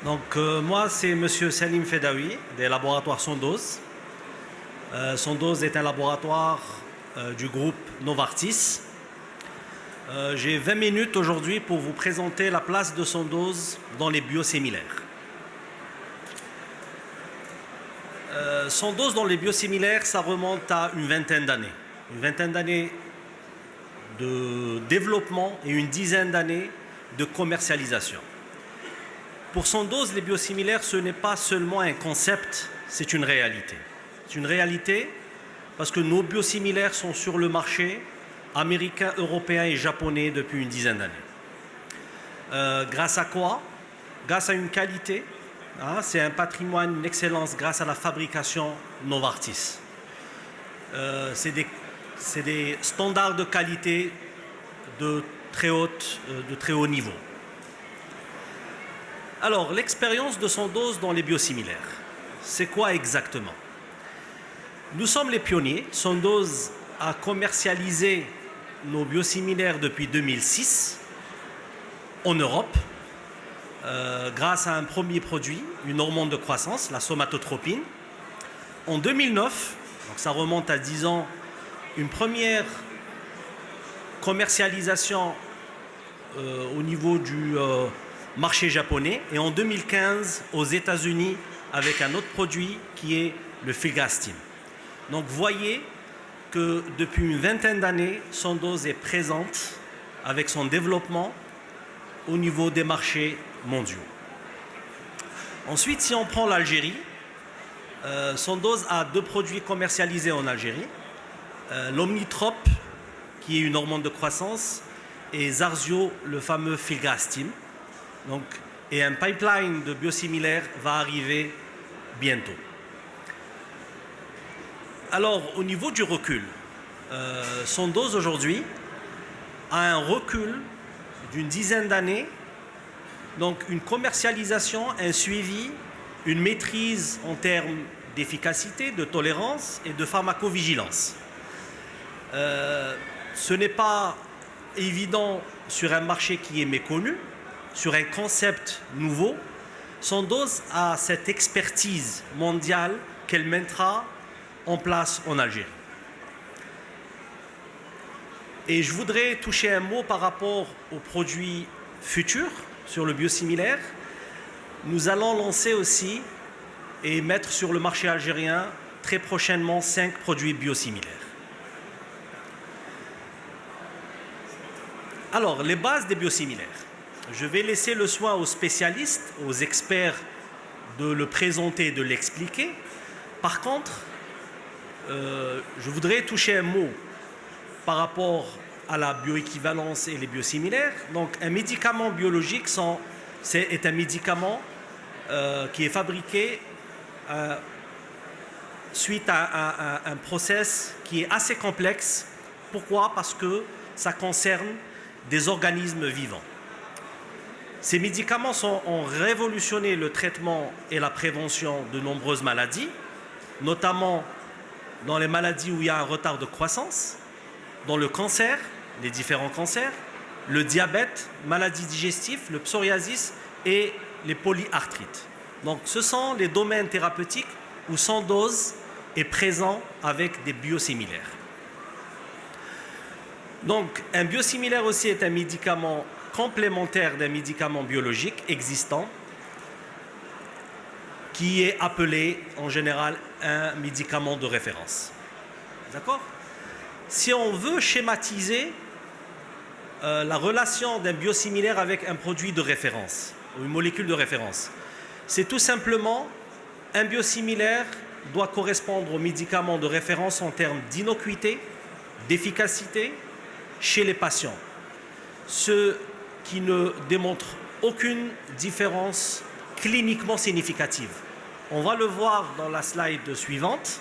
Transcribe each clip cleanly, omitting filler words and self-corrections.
Moi, c'est M. Salim Fedaoui, des laboratoires Sandoz. Sandoz est un laboratoire du groupe Novartis. J'ai 20 minutes aujourd'hui pour vous présenter la place de Sandoz dans les biosimilaires. Sandoz dans les biosimilaires, ça remonte à une vingtaine d'années. Une vingtaine d'années de développement et une dizaine d'années de commercialisation. Pour Sandoz, les biosimilaires, ce n'est pas seulement un concept, c'est une réalité. C'est une réalité parce que nos biosimilaires sont sur le marché américain, européen et japonais depuis une dizaine d'années. Grâce à quoi? Grâce à une qualité, c'est un patrimoine, une excellence grâce à la fabrication Novartis. C'est des standards de qualité de très haut niveau. Alors, l'expérience de Sandoz dans les biosimilaires, c'est quoi exactement? Nous sommes les pionniers. Sandoz a commercialisé nos biosimilaires depuis 2006 en Europe grâce à un premier produit, une hormone de croissance, la somatotropine. En 2009, donc ça remonte à 10 ans, une première commercialisation au niveau du marché japonais, et en 2015 aux États-Unis avec un autre produit qui est le filgrastim. Donc vous voyez que depuis une vingtaine d'années, Sandoz est présente avec son développement au niveau des marchés mondiaux. Ensuite, si on prend l'Algérie, Sandoz a deux produits commercialisés en Algérie, l'Omnitrop, qui est une hormone de croissance, et Zarzio, le fameux filgrastim. Et un pipeline de biosimilaires va arriver bientôt. Alors, au niveau du recul, Sandoz aujourd'hui a un recul d'une dizaine d'années, donc une commercialisation, un suivi, une maîtrise en termes d'efficacité, de tolérance et de pharmacovigilance. Ce n'est pas évident sur un marché qui est méconnu, sur un concept nouveau. Sandoz a cette expertise mondiale qu'elle mettra en place en Algérie. Et je voudrais toucher un mot par rapport aux produits futurs sur le biosimilaire. Nous allons lancer aussi et mettre sur le marché algérien très prochainement 5 produits biosimilaires. Alors, les bases des biosimilaires. Je vais laisser le soin aux spécialistes, aux experts de le présenter et de l'expliquer. Par contre, je voudrais toucher un mot par rapport à la bioéquivalence et les biosimilaires. Donc, un médicament biologique est un médicament qui est fabriqué suite à un process qui est assez complexe. Pourquoi? Parce que ça concerne des organismes vivants. Ces médicaments ont révolutionné le traitement et la prévention de nombreuses maladies, notamment dans les maladies où il y a un retard de croissance, dans le cancer, les différents cancers, le diabète, maladies digestives, le psoriasis et les polyarthrites. Donc ce sont les domaines thérapeutiques où Sandoz est présent avec des biosimilaires. Donc un biosimilaire aussi est un médicament complémentaire d'un médicament biologique existant qui est appelé en général un médicament de référence. D'accord? Si on veut schématiser la relation d'un biosimilaire avec un produit de référence ou une molécule de référence, c'est tout simplement un biosimilaire doit correspondre au médicament de référence en termes d'innocuité, d'efficacité chez les patients. Ce qui ne démontre aucune différence cliniquement significative. On va le voir dans la slide suivante,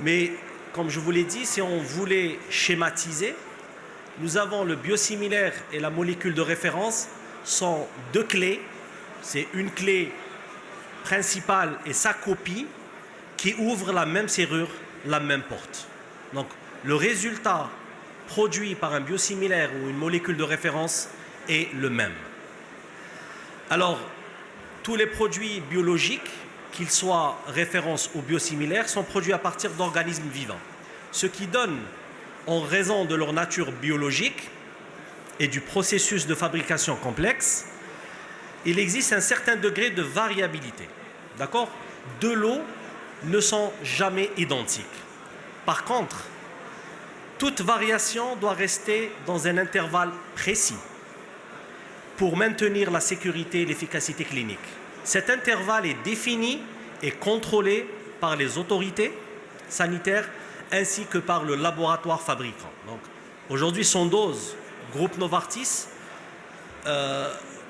mais comme je vous l'ai dit, si on voulait schématiser, nous avons le biosimilaire et la molécule de référence sont deux clés. C'est une clé principale et sa copie qui ouvrent la même serrure, la même porte. Donc le résultat produit par un biosimilaire ou une molécule de référence est le même. Alors, tous les produits biologiques, qu'ils soient références ou biosimilaires, sont produits à partir d'organismes vivants. Ce qui donne, en raison de leur nature biologique et du processus de fabrication complexe, il existe un certain degré de variabilité. D'accord ? Deux lots ne sont jamais identiques. Par contre, toute variation doit rester dans un intervalle précis pour maintenir la sécurité et l'efficacité clinique. Cet intervalle est défini et contrôlé par les autorités sanitaires ainsi que par le laboratoire fabricant. Donc, aujourd'hui, Sandoz, groupe Novartis,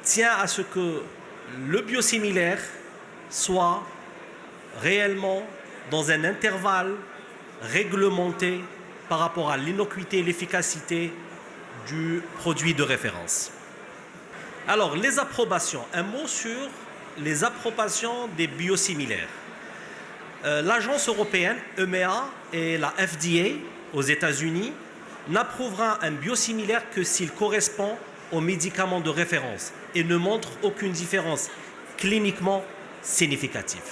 tient à ce que le biosimilaire soit réellement dans un intervalle réglementé par rapport à l'innocuité et l'efficacité du produit de référence. Alors, les approbations. Un mot sur les approbations des biosimilaires. L'agence européenne, EMEA, et la FDA aux États-Unis n'approuvera un biosimilaire que s'il correspond aux médicaments de référence et ne montre aucune différence cliniquement significative.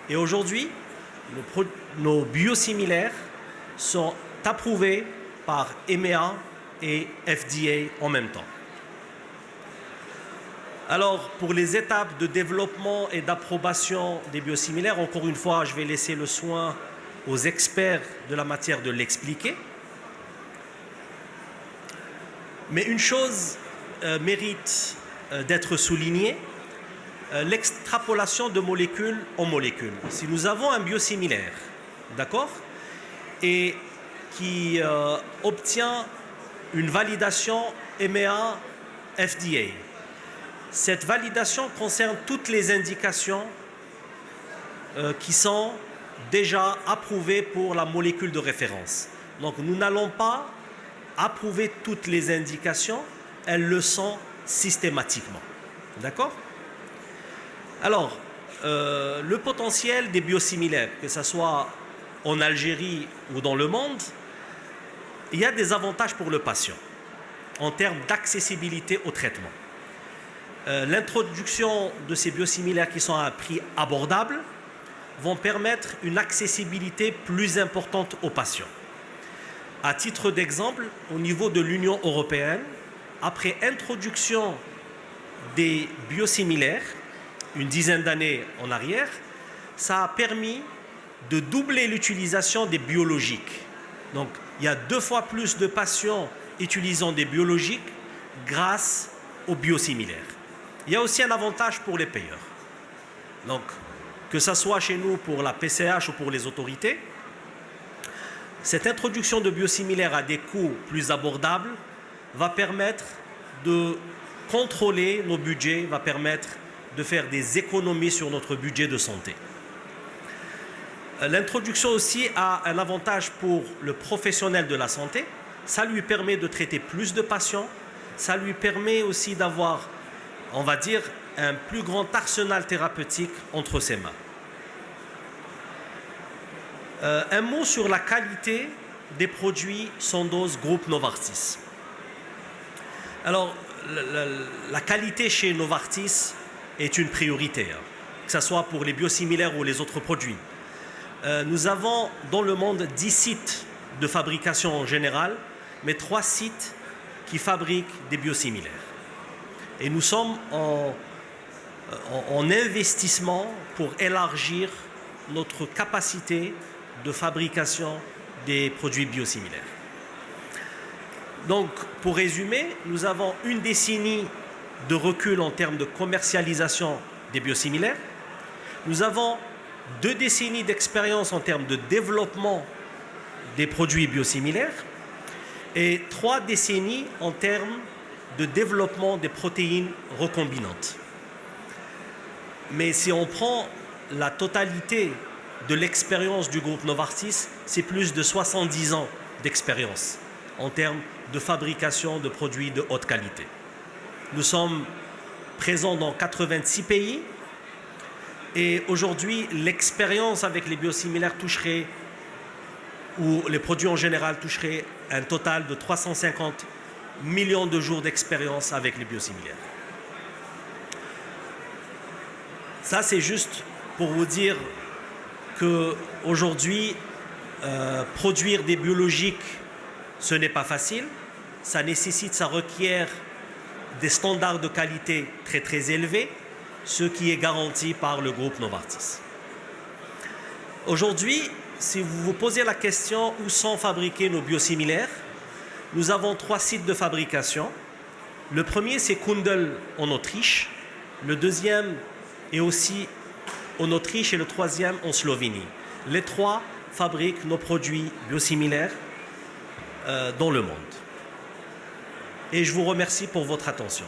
Et aujourd'hui, nos biosimilaires sont approuvés par EMEA et FDA en même temps. Alors, pour les étapes de développement et d'approbation des biosimilaires, encore une fois, je vais laisser le soin aux experts de la matière de l'expliquer. Mais une chose mérite d'être soulignée, l'extrapolation de molécule en molécule. Si nous avons un biosimilaire, d'accord, et qui obtient une validation EMEA FDA, cette validation concerne toutes les indications qui sont déjà approuvées pour la molécule de référence. Donc nous n'allons pas approuver toutes les indications, elles le sont systématiquement. D'accord ? Alors, le potentiel des biosimilaires, que ce soit en Algérie ou dans le monde, il y a des avantages pour le patient en termes d'accessibilité au traitement. L'introduction de ces biosimilaires qui sont à un prix abordable vont permettre une accessibilité plus importante aux patients. À titre d'exemple, au niveau de l'Union européenne, après introduction des biosimilaires, une dizaine d'années en arrière, ça a permis de doubler l'utilisation des biologiques. Donc, il y a 2 fois plus de patients utilisant des biologiques grâce aux biosimilaires. Il y a aussi un avantage pour les payeurs. Donc, que ce soit chez nous pour la PCH ou pour les autorités, cette introduction de biosimilaires à des coûts plus abordables va permettre de contrôler nos budgets, va permettre de faire des économies sur notre budget de santé. L'introduction aussi a un avantage pour le professionnel de la santé. Ça lui permet de traiter plus de patients. Ça lui permet aussi d'avoir, on va dire, un plus grand arsenal thérapeutique entre ses mains. Un mot sur la qualité des produits Sandoz Groupe Novartis. Alors, la qualité chez Novartis est une priorité, que ce soit pour les biosimilaires ou les autres produits. Nous avons dans le monde 10 sites de fabrication en général, mais 3 sites qui fabriquent des biosimilaires. Et nous sommes en investissement pour élargir notre capacité de fabrication des produits biosimilaires. Donc, pour résumer, nous avons une décennie de recul en termes de commercialisation des biosimilaires. Nous avons 2 décennies d'expérience en termes de développement des produits biosimilaires et 3 décennies en termes de développement des protéines recombinantes. Mais si on prend la totalité de l'expérience du groupe Novartis, c'est plus de 70 ans d'expérience en termes de fabrication de produits de haute qualité. Nous sommes présents dans 86 pays et aujourd'hui, l'expérience avec les biosimilaires toucherait, ou les produits en général toucheraient, un total de 350 millions de jours d'expérience avec les biosimilaires. Ça, c'est juste pour vous dire qu'aujourd'hui, produire des biologiques, ce n'est pas facile. Ça nécessite, ça requiert des standards de qualité très très élevés, ce qui est garanti par le groupe Novartis. Aujourd'hui, si vous vous posez la question où sont fabriqués nos biosimilaires, nous avons 3 sites de fabrication. Le premier, c'est Kundl en Autriche. Le deuxième est aussi en Autriche et le troisième en Slovénie. Les 3 fabriquent nos produits biosimilaires dans le monde. Et je vous remercie pour votre attention.